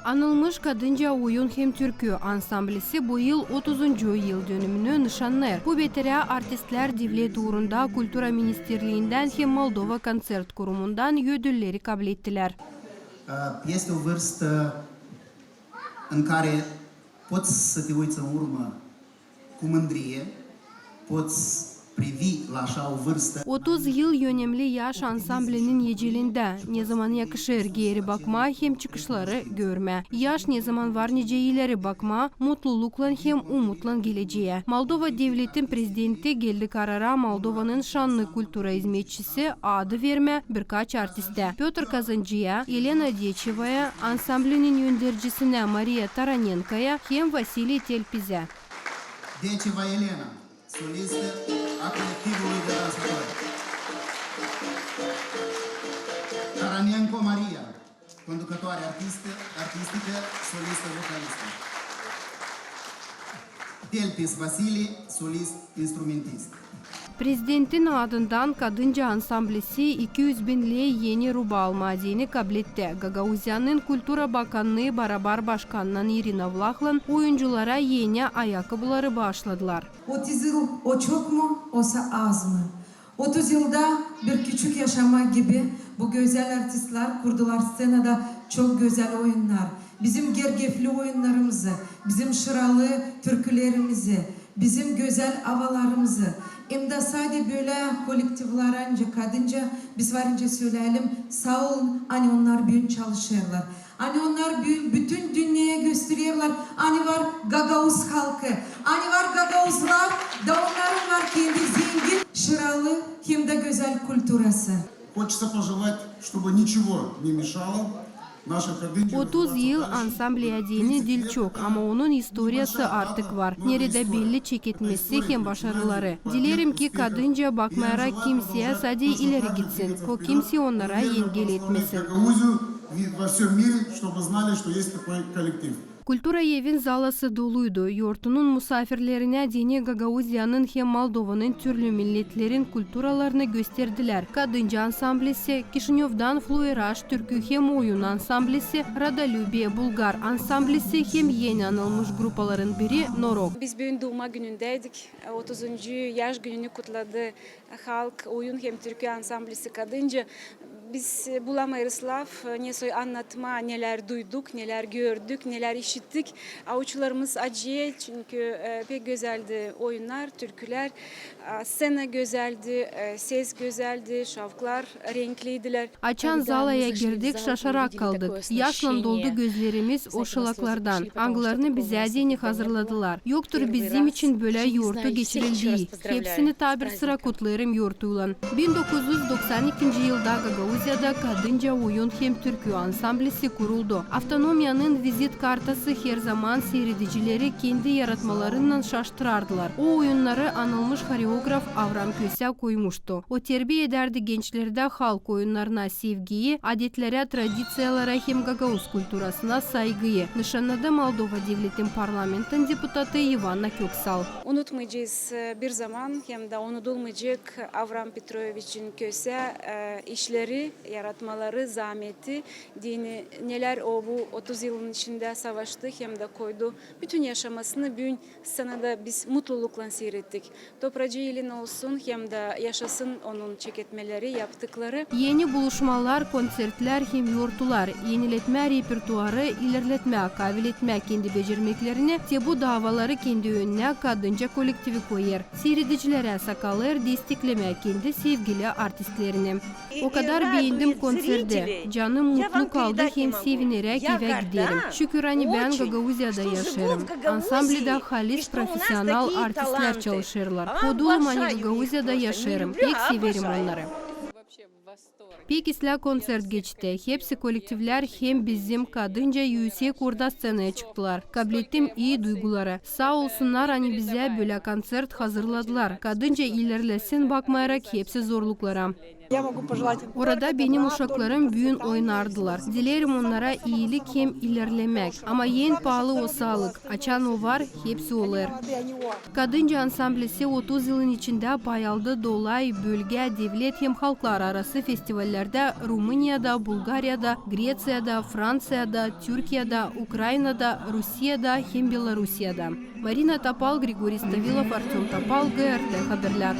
Anılmış Kadınca Oyun hem Türkü ansamblisi bu yıl 30. yıl dönümünü nişanlar. Bu betere artistler devlet uğrunda Kultura Ministerliğinden hem Moldova Konsert Kurumundan ödülleri kabul ettiler. Este o vârstă în care poți să te uiți în urmă cu mândrie, poți privi la așa o vârstă. 30 yıl önemli yaş ansamblinin yecelinde. Ne zaman yakışır geri bakma hem çıkışları görme. Yaş ne zaman var nice ileri bakma, mutlulukla hem umutla geleceğe. Moldova devletin prezidenti geldi karara Moldova'nın şanlı kultura hizmetçisi adı verme birkaç artiste. Piotr Kazancı'ya, Elena Decheva'ya, ansamblinin yöndercisine Maria Taranenko'ya hem Vasily Telpiz'e. Decheva Elena, solistă a colectivului de dansatori. Taranenko Maria, conducătoare artistică, solistă vocalistă. Telpis Vasily, solist instrumentist. Prezidentin adından Kadınca Ansamblisi 200 bin lei yeni ruba almadığını kabul etti. Gagauzya'nın Kultura Bakanlığı Barabar Başkanı'ndan Irina Vlachlan oyunculara yeni ayakkabıları bağışladılar. 30 yıl o çok mu, oysa az mı? 30 yılda bir küçük yaşama gibi bu güzel artistler kurdular scenada çok güzel oyunlar. Bizim gergefli oyunlarımızı, bizim şıralı türkülerimizi, bizim güzel havalarımızı. Hem de sadece böyle kolektifler önce kadınca biz varınca söyleyelim sağ olun hani onlar büyük çalışıyorlar. Hani onlar bütün dünyaya gösteriyorlar. Hani var Gagauz halkı. Hani var Gagauzlar da onların var kendi zengin, şıralı hem de güzel kültürası. Хочется пожелать, чтобы ничего не мешало. 30 yıl ansambleye dini dil çok ama onun historiası artık var. Nerede belli çekitmesi hem başarıları. Dilerim ki Kadınca bakmayarak kimseye sadece ileri gitsin. O kimse onlara engel etmesin. Kultura evin zalası doluydu. Yurtunun misafirlerine dini Gagauzya'nın hem Moldova'nın türlü milletlerin kulturalarını gösterdiler. Kadınca ansamblisi, Kişinyov'dan Fluiraj Türkü hem oyun ansamblisi, Radalübiye Bulgar ansamblisi hem yeni anılmış grupaların biri Norok. Biz bugün doğma günündeydik. 30. yaş gününü kutladı halk oyun hem Türkü ansamblisi Kadınca. Biz bulamayız laf, ne anlatma, neler duyduk, neler gördük, neler işittik. Avuçlarımız acıyor çünkü pek güzeldi oyunlar, türküler. Scena güzeldi, ses güzeldi, şarkılar renkliydiler. Açan zalaya girdik, şaşarak kaldık. Yaşla doldu gözlerimiz o şılaklardan. Anglarını bize dini hazırladılar. Yoktur bizim için böyle yurtu geçirildiği. Hepsini tabir sıra kutlarım yurtuyla. 1992 yılda Gagauzya'da Kadınca Oyun hem Türkü ansamblisi kuruldu. Avtonomiyanın vizit kartası her zaman seyredicileri kendi yaratmalarından şaştırardılar. O oyunları anılmış koreograf Avram Köse koymuştu. O terbiye ederdi gençlerde halk oyunlarına sevgiyi, adetlere, tradisiyalara hem Gagauz kulturasına saygıyı. Nişanladı Moldova Devletin Parlamentin deputatı Ivana Köksal. Unutmayacağız bir zaman hem de unutulmayacak Avram Petrovich'in Köse işleri, yaratmaları, zahmeti, dini neler o bu 30 yılın içinde savaştı hem de koydu. Bütün yaşamasını bugün scenada biz mutlulukla seyrettik. Topracı ilin olsun hem de yaşasın onun çeketmeleri, yaptıkları. Yeni buluşmalar, konsertler hem yurtular, yeniletme repertuarı, ilerletme, kabil etme kendi becermeklerini, bu davaları kendi önüne Kadınca kolektivi koyar. Seyredicilere sakalır, destekleme kendi sevgili artistlerini. O kadar beğendim konserde. Canım mutlu kaldı hem sevinerek eve giderim. Şükür hani ben Gagauzya'da yaşarım. Ansamblede halis profesyonel artistler çalışırlar. Kodulum hani Gagauzya'da yaşarım. Pek severim onları. Pek isla konsert geçti. Hepsi kolektifler hem bizim Kadınca yüksek orada scenaya çıktılar. Kabul ettim iyi duyguları. Sağ olsunlar hani bize böyle konsert hazırladılar. Kadınca ilerlesin bakmayarak hepsi zorluklara. Я могу пожелать им Orada только benim добра, uşaklarım только büyün процветания. oynardılar. Dilerim onlara iyilik hem ilerlemek. Ama en pahalı o sağlık. Açan o var, hepsi olur. Молодые, они о. Kadınca ansamblisi 30 yılın içinde payaldı dolay, bölge, devlet hem halklar arası festivallerde Rumuniyada, Bulgarya'da, Greciya'da, Fransa'da, Türkiye'de, Ukrayna'da, Rusya'da hem Belarusya'da. Marina Tapal, Grigori Stavilov, Artyom Tapal, GRT Haberler.